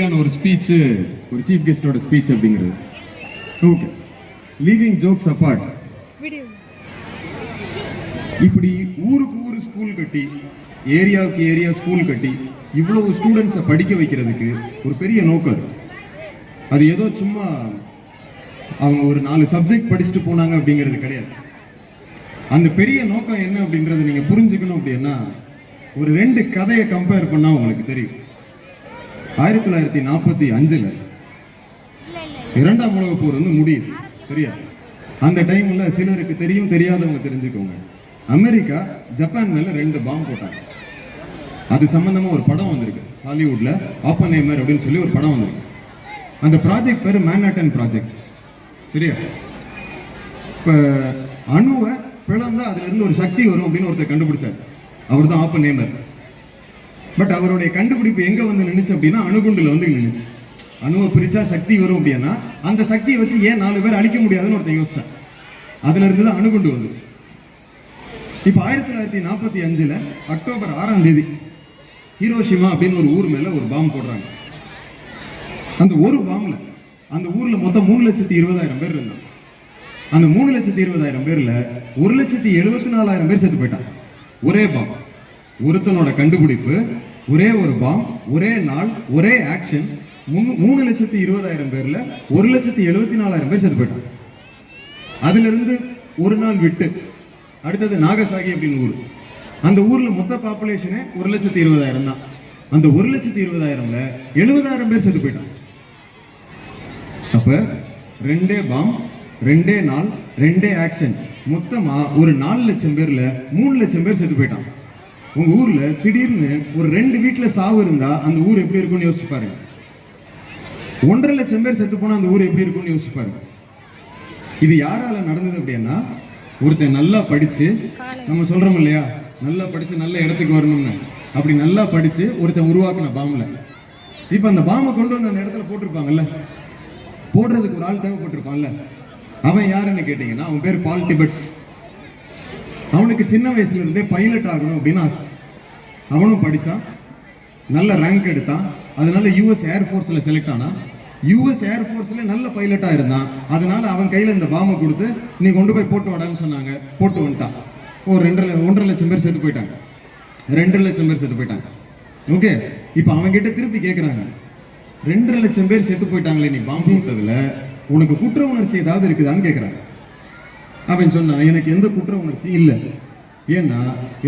பேசிக்கான ஒரு ஸ்பீச், ஒரு சீஃப் கெஸ்டோட ஸ்பீச் அப்படிங்கிறது. ஓகே, லீவிங் ஜோக்ஸ் அப்பார்ட், இப்படி ஊருக்கு ஊர் ஸ்கூல் கட்டி, ஏரியாவுக்கு ஏரியா ஸ்கூல் கட்டி இவ்வளவு ஸ்டூடெண்ட்ஸை படிக்க வைக்கிறதுக்கு ஒரு பெரிய நோக்கம். அது ஏதோ சும்மா அவங்க ஒரு 4 சப்ஜெக்ட் படிச்சுட்டு போனாங்க அப்படிங்கிறது கிடையாது. அந்த பெரிய நோக்கம் என்ன அப்படின்றத நீங்க புரிஞ்சுக்கணும். அப்படின்னா ஒரு 2 கதையை கம்பேர் பண்ணா உங்களுக்கு தெரியும். 1945 2ஆம் உலகப் போர் வந்து முடியுது, சரியா? அந்த டைம்ல சிலருக்கு தெரியும், தெரியாதவங்க தெரிஞ்சுக்கோங்க. அமெரிக்கா ஜப்பான் மேல 2 பாம்பு போட்டாங்க. அது சம்பந்தமா ஒரு படம் வந்திருக்கு ஹாலிவுட்ல, ஆப்பன்ஹைமர் அப்படின்னு சொல்லி ஒரு படம் வந்திருக்கு. அந்த ப்ராஜெக்ட் பேரு மேன்ஹாட்டன் ப்ராஜெக்ட், சரியா? இப்ப அணுவை பிளந்தா அதுல இருந்து ஒரு சக்தி வரும் அப்படின்னு ஒருத்தர் கண்டுபிடிச்சார். அவர் தான் ஆப்பன்ஹைமர். பட் அவருடைய கண்டுபிடிப்பு எங்க வந்து நின்னுச்சு அப்படின்னா அணுகுண்டுல வந்து நின்னுச்சு. அணுவை பிரிச்சா சக்தி வரும் அப்படின்னா அந்த சக்தியை வச்சு ஏன் 4 பேர் அழிக்க முடியாதுன்னு ஒருத்தர் யோசிச்சார். அதுல இருந்து தான் அணுகுண்டு வந்துச்சு. இப்ப 1945 அக்டோபர் 6ஆம் தேதி ஹிரோஷிமா அப்படின்னு ஒரு ஊர் மேல ஒரு பாம்பு போடுறாங்க. அந்த ஒரு பாம்புல அந்த ஊர்ல மொத்தம் 3,20,000 பேர் இருந்தாங்க. அந்த 3,20,000 பேர்ல 1,74,000 பேர் செத்து போயிட்டாங்க. ஒரே பாம், ஒருத்தனோட கண்டுபிடிப்பு, ஒரே ஒரு பாம், ஒரே நாள், ஒரே ஆக்ஷன். 3,20,000 பேர்ல 1,74,000 பேர் செத்து போயிட்டாங்க. அதுல இருந்து ஒரு நாள் விட்டு அடுத்தது நாகசாகி அப்படின்னு ஊர். அந்த ஊர்ல மொத்த பாப்புலேஷனே 1,20,000 தான். அந்த 1,20,000ல 70,000 பேர் செத்து போயிட்டாங்க. அப்ப 2 பாம், 2 நாள், 2 ஆக்ஷன், மொத்தமா ஒரு 4 லட்சம் பேர்ல 3 லட்சம் பேர் செத்து போயிட்டாங்க. உங்க ஊர்ல திடீர்னு ஒரு 2 வீட்டுல சாவு இருந்தா அந்த ஊர் எப்படி இருக்கும்னு யோசிச்சு பாருங்க. 1.5 லட்சம் பேர் செத்து போனா அந்த ஊர் எப்படி இருக்கும்னு யோசிச்சு பாருங்க. இது யாரால நடந்தது அப்படின்னா, ஒருத்தன் நல்லா படிச்சு, நம்ம சொல்றோம் இல்லையா, நல்லா படிச்சு நல்ல இடத்துக்கு வரணும்னு, அப்படி நல்லா படிச்சு ஒருத்தன் உருவாக்குன பாம்புல. இப்ப அந்த பாம்பை கொண்டு வந்து அந்த இடத்துல போட்டிருப்பாங்கல்ல, போடுறதுக்கு ஒரு ஆள் தேவைப்பட்டிருப்பான்ல. அவன் யாருன்னு கேட்டீங்கன்னா அவன் பேர் பால் டிபெட்ஸ். அவனுக்கு சின்ன வயசுல இருந்தே பைலட் ஆகணும் அப்படின்னு ஆசை. அவனும் படிச்சான், நல்ல ரேங்க் எடுத்தான். அதனால யூஎஸ் ஏர்ஃபோர்ஸ்ல செலக்ட் ஆனா. யூஎஸ் ஏர்ஃபோர்ஸ்ல நல்ல பைலட்டா இருந்தான். அதனால அவன் கையில இந்த பாம்பை கொடுத்து நீ கொண்டு போய் போட்டு வாடான்னு சொன்னாங்க. போட்டு வந்துட்டான். ஒரு 1.5 லட்சம் பேர் செத்து போயிட்டாங்க. 2 லட்சம் பேர் செத்து போயிட்டாங்க. ஓகே, இப்ப அவங்க கிட்ட திருப்பி கேட்கறாங்க, 2 லட்சம் பேர் செத்து போயிட்டாங்களே நீ பாம்பு விட்டதுல, உனக்கு குற்ற உணர்ச்சி ஏதாவது இருக்குதான்னு கேட்கறாங்க. அவன் சொன்னான், எனக்கு எந்த குற்ற உணர்ச்சி இல்லை. ஏன்னா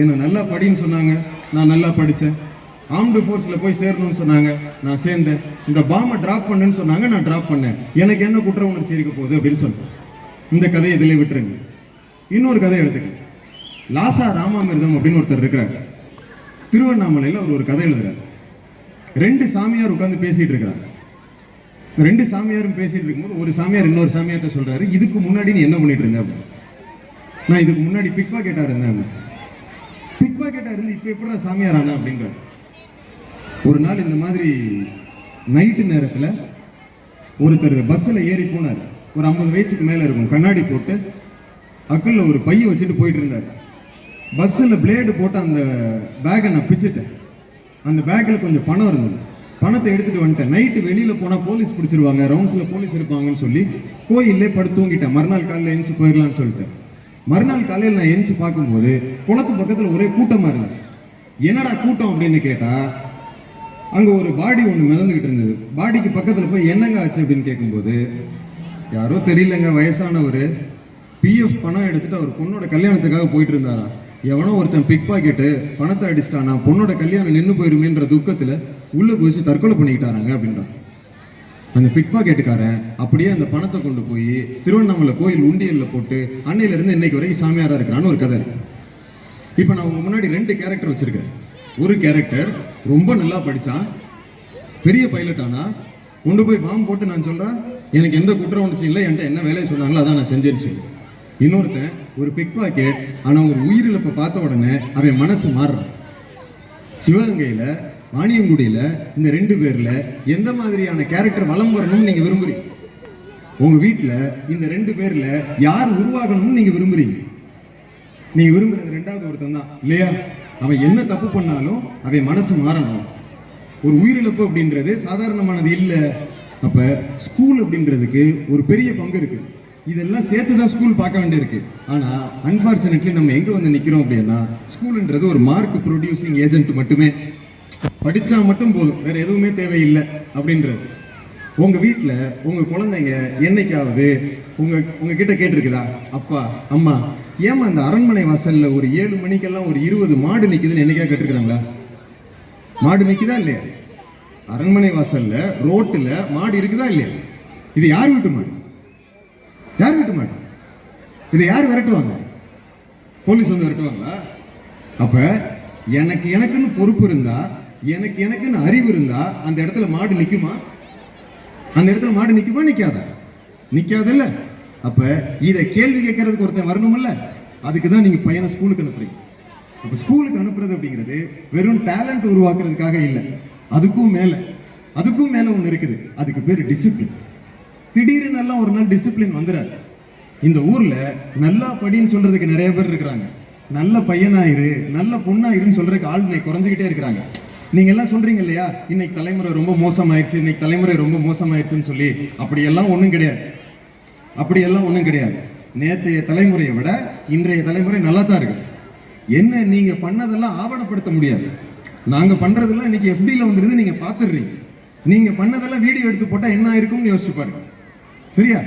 என்ன நல்லா படின்னு சொன்னாங்க, நான் நல்லா படித்தேன். ஆர்ம்டு ஃபோர்ஸில் போய் சேரணும்னு சொன்னாங்க, நான் சேர்ந்தேன். இந்த பாம்பை டிராப் பண்ணுன்னு சொன்னாங்க, நான் டிராப் பண்ணேன். எனக்கு என்ன குற்ற உணர்ச்சி இருக்க போகுது அப்படின்னு சொன்னேன். இந்த கதையை இதிலே விட்டுருங்க. இன்னொரு கதை எடுத்துக்க. லாசா ராமாமிர்தம் அப்படின்னு ஒருத்தர் இருக்கிறார். திருவண்ணாமலையில் அவர் ஒரு கதை எழுதுறாரு. 2 சாமியார் உட்காந்து பேசிட்டு இருக்கிறாங்க. 2 சாமியாரும் பேசிட்டு இருக்கும்போது ஒரு சாமியார் இன்னொரு சாமியார்ட்ட சொல்றாரு, இதுக்கு முன்னாடி நீ என்ன பண்ணிட்டு இருந்த அப்படின்னு. நான் இதுக்கு முன்னாடி பிக் பாக்கெட்டா இருந்தேன். பிக் பாக்கெட்டா இருந்து இப்ப எப்படி சாமியார் ஆனா அப்படின்ற. ஒரு நாள் இந்த மாதிரி நைட்டு நேரத்துல ஒருத்தர் பஸ்ல ஏறி போனார். ஒரு 50 வயசுக்கு மேல இருக்கும், கண்ணாடி போட்டு அக்குள்ள ஒரு பைய வச்சுட்டு போயிட்டு இருந்தார். பஸ்ல பிளேடு போட்டு அந்த பேக்கை நான் பிச்சுட்டேன். அந்த பேக்கில் கொஞ்சம் பணம் இருந்தது. பணத்தை எடுத்துட்டு வந்துட்டேன். நைட்டு வெளியில போனா போலீஸ் பிடிச்சிருவாங்க, ரவுண்ட்ஸ்ல போலீஸ் இருப்பாங்கன்னு சொல்லி கோயிலே படுத்து தூங்கிட்டேன். மறுநாள் காலையில் எந்திச்சு போயிடலான்னு சொல்லிட்டு. மறுநாள் காலையில் நான் எந்திச்சு பார்க்கும்போது குளத்து பக்கத்துல ஒரே கூட்டமா இருந்துச்சு. என்னடா கூட்டம் அப்படின்னு கேட்டா, அங்க ஒரு பாடி ஒண்ணு மிதந்துகிட்டு இருந்தது. பாடிக்கு பக்கத்துல போய் என்னங்க ஆச்சு அப்படின்னு கேட்கும்போது, யாரோ தெரியலங்க, வயசானவர் பிஎஃப் பணம் எடுத்துட்டு அவர் பொண்ணோட கல்யாணத்துக்காக போயிட்டு இருந்தாரா, எவனோ ஒருத்தன் பிக் பாக்கெட்டு பணத்தை அடிச்சிட்டானா, பொண்ணோட கல்யாணம் நின்று போயிருமேன்ற துக்கத்துல உள்ள குதிச்சு தற்கொலை பண்ணிக்கிட்டாராங்க அப்படின்றான். அந்த பிக் பாக்கெட்டுக்காரன் அப்படியே அந்த பணத்தை கொண்டு போய் திருவண்ணாமலை கோயில் உண்டியல்ல போட்டு அன்னையில இருந்து இன்னைக்கு வரைக்கும் சாமியாரா இருக்கிறான்னு ஒரு கதை. இப்ப நான் உங்க முன்னாடி 2 கேரக்டர் வச்சிருக்கேன். ஒரு கேரக்டர் ரொம்ப நல்லா படிச்சான், பெரிய பைலட் ஆனா, கொண்டு போய் பாம்பு போட்டு நான் சொல்றேன் எனக்கு எந்த குற்ற உணர்ச்சி இல்லை, என்கிட்ட என்ன வேலையை சொன்னாங்களோ அதான் நான் செஞ்சேன்னு சொல்லி. இன்னொருத்தன் ஒரு பிக் பாக்கெட் ஆனா ஒரு உயிரிழப்பை பார்த்த உடனே அவன் மனசு மாறுறான். சிவகங்கையில வாணியங்குடியில இந்த 2 பேர்ல எந்த மாதிரியான கேரக்டர் வளம் வரணும்னு நீங்க விரும்புறீங்க? உங்க வீட்டுல இந்த 2 பேர்ல யார் உருவாகணும்னு நீங்க விரும்புறீங்க? நீங்க விரும்புறது 2வது ஒருத்தன் தான் இல்லையா? அவன் என்ன தப்பு பண்ணாலும் அவன் மனசு மாறணும். ஒரு உயிரிழப்பு அப்படின்றது சாதாரணமானது இல்லை. அப்ப ஸ்கூல் அப்படின்றதுக்கு ஒரு பெரிய பங்கு இருக்கு. இதெல்லாம் சேர்த்து தான் ஸ்கூல் பார்க்க வேண்டியிருக்கு. ஆனா அன்பார்ச்சுனேட்லி நம்ம எங்க வந்து நிக்கிறோம் அப்படின்னா, ஸ்கூல்ன்றது ஒரு மார்க் ப்ரொடியூசிங் ஏஜென்ட் மட்டுமே. படிச்சா மட்டும் போதும், வேற எதுவுமே தேவையில்லை அப்படின்றது. உங்க வீட்டுல உங்க குழந்தைங்க என்னைக்காவது உங்ககிட்ட கேட்டிருக்குதா, அப்பா அம்மா ஏமா அந்த அரண்மனை வாசல்ல ஒரு 7 மணிக்கெல்லாம் ஒரு 20 மாடு நிக்குதுன்னு என்னைக்கா கேட்டிருக்கிறாங்களா? மாடு நிக்குதா இல்லையா? அரண்மனை வாசல்ல ரோட்டுல மாடு இருக்குதா இல்லையா? இது யார் வீட்டு மாடு? யார் வீட்டு மாடு? இதை யார் விரட்டுவாங்க? போலீஸ் வந்து விரட்டுவாங்களா? அப்ப எனக்குன்னு பொறுப்பு இருந்தா, எனக்குன்னு அறிவு இருந்தா அந்த இடத்துல மாடு நிக்குமா? அந்த இடத்துல மாடு நிக்குமா? நிக்காதா? நிக்காதல்ல. அப்ப இதை கேள்வி கேட்கறதுக்கு ஒருத்தன் வரணும்ல. அதுக்கு தான் நீங்க பையனை ஸ்கூலுக்கு அனுப்புறீங்க. அப்ப ஸ்கூலுக்கு அனுப்புறது அப்படிங்கிறது வெறும் டேலண்ட் உருவாக்குறதுக்காக இல்லை, அதுக்கும் மேல ஒண்ணு இருக்குது. அதுக்கு பேரு டிசிப்ளின். திடீர்னு எல்லாம் ஒரு நாள் டிசிப்ளின் வந்துடாது. இந்த ஊர்ல நல்லா படின்னு சொல்றதுக்கு நிறைய பேர் இருக்கிறாங்க. நல்ல பையனாயிரு, நல்ல பொண்ணாயிருன்னு சொல்றதுக்கு ஆள் குறைஞ்சிக்கிட்டே இருக்கிறாங்க. நீங்க எல்லாம் சொல்றீங்க இல்லையா, இன்னைக்கு தலைமுறை ரொம்ப மோசமாயிருச்சுன்னு சொல்லி. அப்படியெல்லாம் ஒண்ணும் கிடையாது. நேற்றைய தலைமுறையை விட இன்றைய தலைமுறை நல்லா தான் இருக்கு. என்ன நீங்க பண்ணதெல்லாம் ஆவணப்படுத்த முடியாது. நாங்க பண்றதெல்லாம் இன்னைக்கு FB-ல வந்துருது, நீங்க பாத்துடுறீங்க. நீங்க பண்ணதெல்லாம் வீடியோ எடுத்து போட்டா என்ன ஆயிருக்கும்னு யோசிச்சு பாருங்க. சரியா?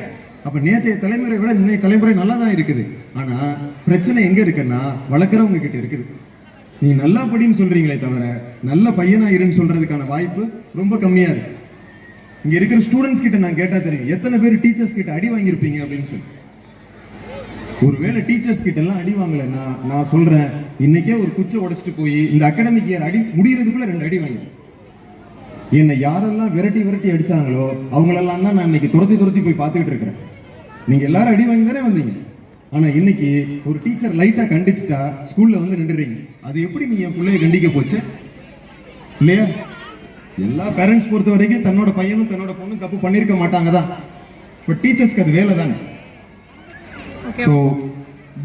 அப்ப நேற்றைய தலைமுறை விட இன்னைய தலைமுறை நல்லா தான் இருக்குது. ஆனா பிரச்சனை எங்க இருக்குன்னா, வளர்க்குறவங்க கிட்ட இருக்குது. நீ நல்லா படின்னு சொல்றீங்களே தவிர நல்ல பையனா இருன்னு சொல்றதுக்கான வாய்ப்பு ரொம்ப கம்மியா இருக்கு. இங்க இருக்கிற ஸ்டூடெண்ட்ஸ் கிட்ட நான் கேட்டா தெரியும் எத்தனை பேர் டீச்சர்ஸ் கிட்ட அடி வாங்கியிருப்பீங்க அப்படின்னு சொல்லி. ஒருவேளை டீச்சர்ஸ் கிட்ட எல்லாம் அடி வாங்கலைன்னா நான் சொல்றேன், இன்னைக்கே ஒரு குச்சை உடைச்சிட்டு போய் இந்த அகாடமிக் இயர் அடி முடியறதுக்குள்ள 2 அடி வாங்கி என்னை யாரெல்லாம் விரட்டி அடிச்சாங்களோ அவங்களெல்லாம் தான் நான் இன்னைக்கு துரத்தி போய் பார்த்துக்கிட்டு இருக்கிறேன். நீங்க எல்லாரும் அடி வாங்கி தானே வந்தீங்க. ஆனா இன்னைக்கு ஒரு டீச்சர் லைட்டா கண்டிச்சுட்டா ஸ்கூல்ல வந்து நின்றுறீங்க. அது எப்படி நீ என் பிள்ளைய கண்டிக்க போச்சு இல்லையா? எல்லா பேரண்ட்ஸ் பொறுத்த வரைக்கும் தன்னோட பையனும் தன்னோட பொண்ணும் தப்பு பண்ணிருக்க மாட்டாங்க தான். பட் டீச்சர்ஸ்க்கு அது வேலை தானே. ஸோ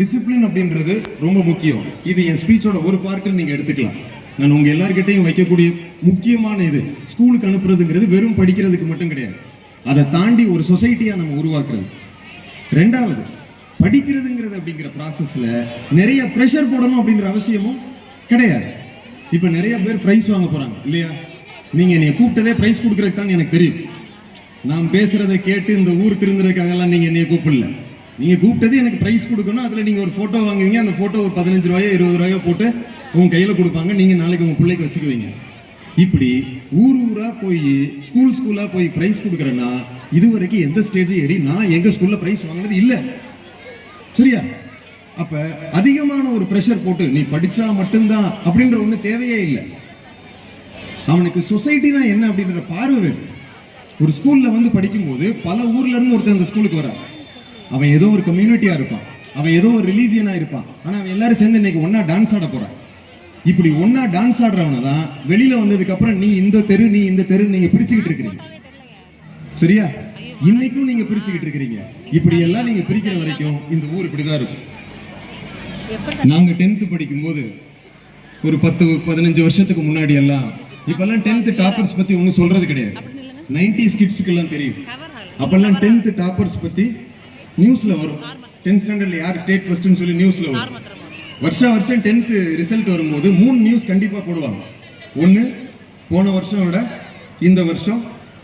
டிசிப்ளின் அப்படின்றது ரொம்ப முக்கியம். இது என் ஸ்பீச்சோட ஒரு பார்ட்டு நீங்க எடுத்துக்கலாம். நான் உங்க எல்லார்கிட்டையும் வைக்கக்கூடிய முக்கியமான இது, ஸ்கூலுக்கு அனுப்புறதுங்கிறது வெறும் படிக்கிறதுக்கு மட்டும் கிடையாது. அதை தாண்டி ஒரு சொசைட்டியா நம்ம உருவாக்குறது. ரெண்டாவது, படிக்கிறதுங்கிறது அப்படிங்கிற ப்ராசஸ்ல நிறைய ப்ரெஷர் போடணும் அப்படிங்கிற அவசியமும் கிடையாது. இப்ப நிறைய பேர் பிரைஸ் வாங்க போறாங்க இல்லையா? நீங்க என்னை கூப்பிட்டதே பிரைஸ் கொடுக்கறதுக்கு தான் எனக்கு தெரியும். நான் பேசுறதை கேட்டு இந்த ஊர் திருந்துறதுக்காகலாம் நீங்க என்னைய கூப்பிடல. நீங்க கூப்பிட்டது எனக்கு பிரைஸ் கொடுக்கணும். அதுல நீங்க ஒரு போட்டோ வாங்குவீங்க. அந்த போட்டோ ஒரு 15 ரூபாயோ 20 ரூபாயோ போட்டு உங்க கையில கொடுப்பாங்க. நீங்க நாளைக்கு உங்க பிள்ளைக்கு வச்சுக்குவீங்க. இப்படி ஊரா போய் ஸ்கூலா போய் பிரைஸ் கொடுக்கறேன்னா இதுவரைக்கும் எந்த ஸ்டேஜ் ஏறி நான் எங்க ஸ்கூல்ல பிரைஸ் வாங்கினது இல்லை. சரியா? அப்ப அதிகமான ஒரு பிரஷர் போட்டு நீ படிச்சா மட்டும்தான் அப்படின்ற ஒண்ணு தேவையே இல்லை. அவனுக்கு சொசைட்டி தான் என்ன அப்படின்ற பார்வை வேணும். ஒரு ஸ்கூல்ல வந்து படிக்கும் போது பல ஊர்ல இருந்து ஒருத்தர் அந்த ஸ்கூலுக்கு வர, அவன் ஏதோ ஒரு கம்யூனிட்டியா இருப்பான், அவன் ஏதோ ஒரு ரிலீஜியனா இருப்பான். ஆனா அவன் எல்லாரும் சேர்ந்து இன்னைக்கு ஒன்னா டான்ஸ் ஆட போறான். இப்படி ஒன்னா டான்ஸ் ஆடுறவன தான் வெளியில வந்ததுக்கு அப்புறம் நீ இந்த தெரு நீங்க பிரிச்சுக்கிட்டு இருக்கிறீங்க. சரியா? இன்னைக்கும் நீங்க பிரிச்சுக்கிட்டு இருக்கிறீங்க. இப்படி எல்லாம் நீங்க பிரிக்கிற வரைக்கும் இந்த ஊர் இப்படிதான் இருக்கும். நாங்க 10th படிக்கும் போது ஒரு 10-15 வருஷத்துக்கு முன்னாடி எல்லாம், இப்பெல்லாம் 10th டாப்பர்ஸ் பத்தி ஒன்னும் சொல்றது கிடையாது. 90s கிட்ஸ்க்கு எல்லாம் தெரியும். அப்பெல்லாம் 10th டாப்பர்ஸ் பத்தி நியூஸ்ல வரும். 10th ஸ்டாண்டர்ட்ல யார் ஸ்டேட் ஃபர்ஸ்ட்னு சொல்லி நியூஸ்ல வரும். வருஷம் 10th ரிசல்ட் வரும்போது 3 நியூஸ் கண்டிப்பா போடுவாங்க. ஒன்னு, போன வருஷம் விட இந்த வருஷம்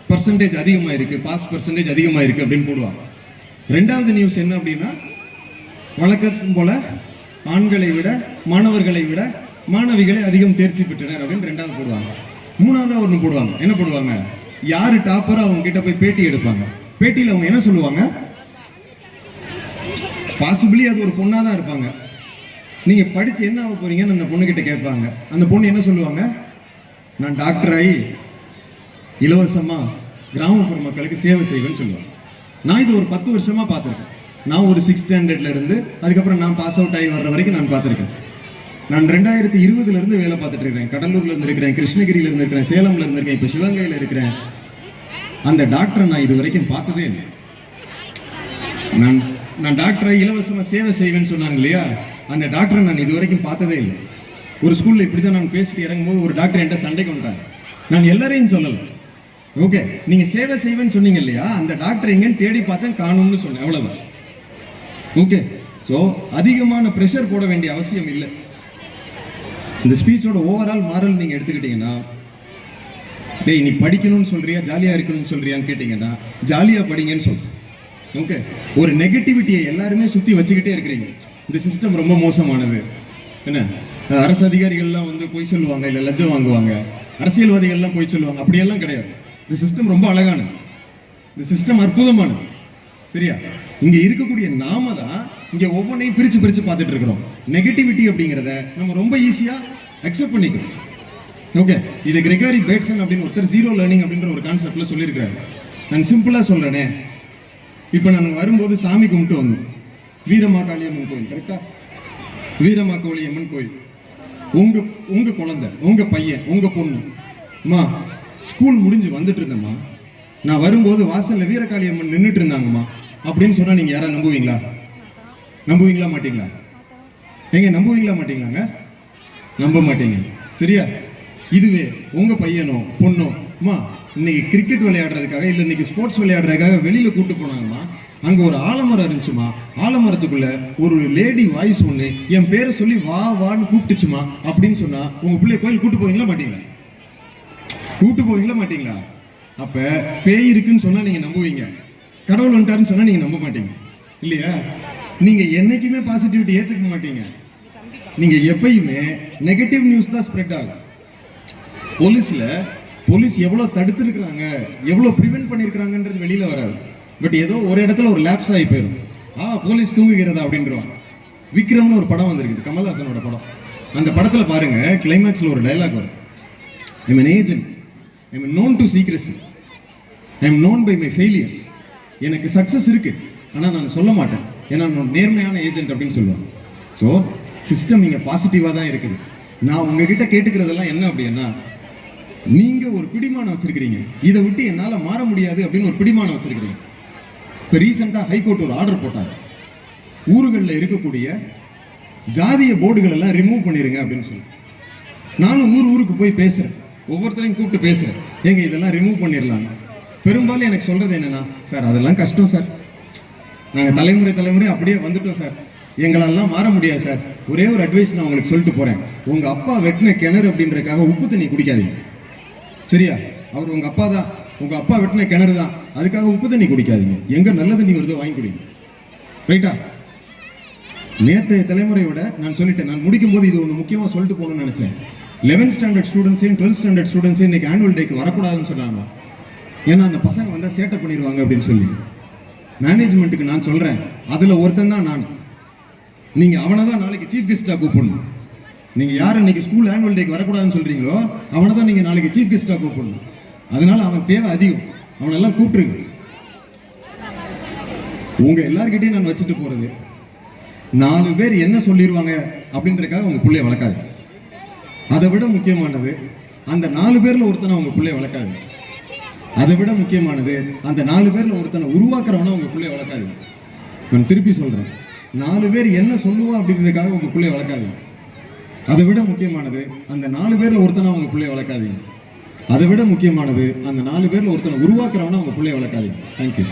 பர்சன்டேஜ் அதிகமா இருக்கு, பாஸ் பர்சன்டேஜ் அதிகமா இருக்கு அப்படின்னு போடுவாங்க. ரெண்டாவது நியூஸ் என்ன அப்படின்னா, வழக்கத்தும் போல ஆண்களை விட மாணவர்களை விட மாணவிகளை அதிகம் தேர்ச்சி பெற்றனர் அப்படின்னு ரெண்டாவது போடுவாங்க. மூணாவது ஒன்று போடுவாங்க. என்ன போடுவாங்க? யாரு டாப்பரோ அவங்க கிட்ட போய் பேட்டி எடுப்பாங்க. பேட்டியில அவங்க என்ன சொல்லுவாங்க? பாசிபிளி அது ஒரு பொண்ணா தான் இருப்பாங்க. நீங்க படிச்சு என்ன ஆக போறீங்கன்னு அந்த பொண்ணு கிட்ட கேட்பாங்க. அந்த பொண்ணு என்ன சொல்லுவாங்க? நான் டாக்டர் ஆகி இலவசமா கிராமப்புற மக்களுக்கு சேவை செய்வேன்னு சொல்லுவாங்க. நான் இது ஒரு 10 வருஷமா பார்த்துருக்கேன். நான் ஒரு 6th ஸ்டாண்டர்ட்ல இருந்து அதுக்கப்புறம் நான் பாஸ் அவுட் ஆகி வர்ற வரைக்கும் நான் பார்த்துருக்கேன். நான் 2020ல இருந்து வேலை பார்த்துட்டு இருக்கிறேன். கடலூர்ல இருந்து இருக்கிறேன், கிருஷ்ணகிரியில இருந்து இருக்கிறேன், சேலம்ல இருந்து இருக்கேன், இப்ப சிவகங்கையில இருக்கிறேன். அந்த டாக்டரை நான் இது வரைக்கும் பார்த்ததே இல்லை. நான் டாக்டரை இலவசமா சேவை செய்வேன்னு சொன்னாங்க இல்லையா, அந்த டாக்டரை நான் இது வரைக்கும் பார்த்ததே இல்லை. ஒரு ஸ்கூல்ல இப்படிதான் நான் பேசிட்டு இறங்கும்போது ஒரு டாக்டர் என்கிட்ட சண்டைக்கு வந்துட்டாங்க. நான் எல்லாரையும் சொல்லல. ஓகே, நீங்க சேவை செய்வேன்னு சொன்னீங்க இல்லையா, அந்த டாக்டர் எங்கன்னு தேடி பார்த்தேன், காணும்னு சொன்னேன், அவ்வளவுதான். ஓகே, ஸோ அதிகமான ப்ரெஷர் போட வேண்டிய அவசியம் இல்லை. இந்த ஸ்பீச்சோட ஓவரால் மாரல் நீங்க எடுத்துக்கிட்டீங்கன்னா, டேய் நீ படிக்கணும்னு சொல்றியா ஜாலியா இருக்கணும்னு சொல்றியான்னு கேட்டீங்கன்னா ஜாலியா படிங்கன்னு சொல்றேன். ஓகே, ஒரு நெகட்டிவிட்டியை எல்லாருமே சுத்தி வச்சுக்கிட்டே இருக்கிறீங்க. இந்த சிஸ்டம் ரொம்ப மோசமானது, என்ன அரசு அதிகாரிகள்லாம் வந்து போய் சொல்லுவாங்க, இல்லை லஞ்சம் வாங்குவாங்க, அரசியல்வாதிகள்லாம் போய் சொல்லுவாங்க, அப்படியெல்லாம் கிடையாது. இந்த சிஸ்டம் ரொம்ப அழகானது, இந்த சிஸ்டம் அற்புதமானது. சரியா? இங்க இருக்கக்கூடிய நாம தான் இங்க ஒவ்வொன்றையும் பிரிச்சு பிரிச்சு பார்த்துட்டு இருக்கிறோம். நெகட்டிவிட்டி அப்படிங்கிறத நம்ம ரொம்ப ஈஸியா அக்செப்ட் பண்ணிக்கிறோம். ஓகே, இது கிரெகரி பேட்சன் அப்படின்னு ஒருத்தர் ஜீரோ லேர்னிங் அப்படின்ற ஒரு கான்செப்ட்ல சொல்லியிருக்காரு. நான் சிம்பிளா சொல்றேனே, இப்போ நான் வரும்போது சாமி கும்பிட்டு வந்தோம், வீரமாகாளியம்மன் கோயில், கரெக்டா? வீரமாகாளியம்மன் கோயில். உங்க குழந்தை, உங்க பையன், உங்க பொண்ணு அம்மா ஸ்கூல் முடிஞ்சு வந்துட்டு இருந்தம்மா, நான் வரும்போது வாசல்ல வீரகாளியம்மன் நின்றுட்டு இருந்தாங்கம்மா அப்படின்னு சொன்னா நீங்க யாரா நம்புவீங்களா? நம்புவீங்களா மாட்டீங்களா? எங்க நம்புவீங்களா மாட்டீங்களாங்க? நம்ப மாட்டீங்க. சரியா? இதுவே உங்க பையனோ பொண்ணோ, அம்மா இன்னைக்கு கிரிக்கெட் விளையாடுறதுக்காக இல்லை இன்னைக்கு ஸ்போர்ட்ஸ் விளையாடுறதுக்காக வெளியில கூட்டு போனாங்கம்மா, அங்க ஒரு ஆலமரம் இருந்துச்சுமா, ஆலமரத்துக்குள்ள ஒரு லேடி வாய்ஸ் ஒண்ணு என் பேரை சொல்லி வா வான்னு கூப்பிட்டுச்சுமா அப்படின்னு சொன்னா உங்க பிள்ளைய கோயில் கூட்டு போவீங்களா மாட்டீங்களா? கூட்டு போவீங்களா மாட்டீங்களா? அப்ப பேய் இருக்குன்னு சொன்னா நீங்க நம்புவீங்க, கடவுள் வந்துட்டாருன்னு சொன்னா நீங்க நம்ப மாட்டீங்க இல்லையா? நீங்க என்னைக்குமே பாசிட்டிவிட்டி ஏத்துக்க மாட்டீங்க. நீங்க எப்பயுமே நெகட்டிவ் நியூஸ் தான் ஸ்ப்ரெட் ஆகும். போலீஸ் எவ்வளவு தடுத்து இருக்கிறாங்க, எவ்வளவு பிரிவென்ட் பண்ணிருக்காங்கன்றது வெளியில வராது. பட் ஏதோ ஒரு இடத்துல ஒரு லேப்ஸ் ஆகி போயிடும். போலீஸ் தூங்குகிறதா அப்படின்றவாங்க. விக்ரம்னு ஒரு படம் வந்திருக்கு, கமல்ஹாசனோட படம். அந்த படத்துல பாருங்க, கிளைமேக்ஸ்ல ஒரு டைலாக் வரும், I am an agent, I am known to secrecy, I am known by my failures. எனக்கு சக்சஸ் இருக்கு, ஆனா நான் சொல்ல மாட்டேன், ஏன்னா நான் நேர்மையான ஏஜென்ட் அப்படின்னு சொல்லுவாங்க. ஸோ சிஸ்டம் இங்க பாசிட்டிவா தான் இருக்குது. நான் உங்ககிட்ட கேட்டுக்கிறதெல்லாம் என்ன அப்படின்னா, நீங்க ஒரு பிடிமானம் வச்சிருக்கிறீங்க, இதை விட்டு என்னால மாற முடியாது அப்படின்னு ஒரு பிடிமானம் வச்சிருக்கிறீங்க. இப்போ ரீசெண்டா ஹைகோர்ட் ஒரு ஆர்டர் போட்டாங்க, ஊர்களில் இருக்கக்கூடிய ஜாதிய போர்டுகள் எல்லாம் ரிமூவ் பண்ணிருங்க அப்படின்னு சொல்லி. நானும் ஊருக்கு போய் பேசுறேன், ஒவ்வொருத்தரையும் கூப்பிட்டு பேசுறேன், ஏங்க இதெல்லாம் ரிமூவ் பண்ணிடலாம். பெரும்பாலும் எனக்கு சொல்றது என்னன்னா, சார் அதெல்லாம் கஷ்டம் சார், நாங்கள் தலைமுறை அப்படியே வந்துட்டோம் சார், எங்களெல்லாம் மாற முடியாது சார். ஒரே ஒரு அட்வைஸ் நான் உங்களுக்கு சொல்லிட்டு போறேன், உங்க அப்பா வெட்டின கிணறு அப்படின்றதுக்காக உப்பு தண்ணி குடிக்காதீங்க. சரியா? அவர் உங்க அப்பா தான், உங்க அப்பா வெட்டின கிணறு தான், அதுக்காக உப்பு தண்ணி குடிக்காதீங்க. எங்க நல்ல தண்ணி வருதோ வாங்கி குடிங்க. ரைட்டா? நேற்றைய தலைமுறையோட நான் சொல்லிட்டேன். நான் முடிக்கும் போது இது ஒன்று முக்கியமாக சொல்லிட்டு போகணும்னு நினைச்சேன். 11th ஸ்டாண்டர்ட் ஸ்டூடெண்ட்ஸையும் 12th ஸ்டாண்டர்ட் ஸ்டூடெண்ட்ஸையும் இன்னைக்கு ஆனுவல் டேக்கு வரக்கூடாதுன்னு சொன்னாங்க. ஏன்னா அந்த பசங்க வந்தால் சேட்டை பண்ணிடுவாங்க அப்படின்னு சொல்லி. மேனேஜ்மெண்ட்டுக்கு நான் சொல்றேன், அதுல ஒருத்தன் தான் நான். நீங்க அவனை தான் நாளைக்கு சீஃப் கெஸ்டா கூப்பிடணும். நீங்க யார் இன்னைக்கு ஸ்கூல் ஆனுவல் டேக்கு வரக்கூடாதுன்னு சொல்றீங்களோ அவனை தான் நீங்க நாளைக்கு சீஃப் கெஸ்டா கூப்பிடணும். அதனால அவன் தேவை அதிகம், அவனெல்லாம் கூப்பிட்டுருங்க. உங்க எல்லார்கிட்டையும் நான் வச்சுட்டு போறது, 4 பேர் என்ன சொல்லிடுவாங்க அப்படின்றதுக்காக உங்க பிள்ளைய வளர்க்காது. அதை விட முக்கியமானது, அந்த 4 பேர்ல ஒருத்தனை உங்க பிள்ளைய வளர்க்காது. அதை விட முக்கியமானது, அந்த 4 பேர்ல ஒருத்தனை உருவாக்குறவனா உங்க பிள்ளைய வளர்க்காது. நான் திருப்பி சொல்றேன், 4 பேர் என்ன சொல்லுவான் அப்படின்றதுக்காக உங்க பிள்ளைய வளர்க்காது. அதை விட முக்கியமானது, அந்த 4 பேர்ல ஒருத்தனை உங்க பிள்ளைய வளர்க்காதீங்க. அதை விட முக்கியமானது, அந்த 4 பேர்ல ஒருத்தனை உருவாக்குறவனா உங்க பிள்ளைய வளர்க்காதீங்க. தேங்க்யூ.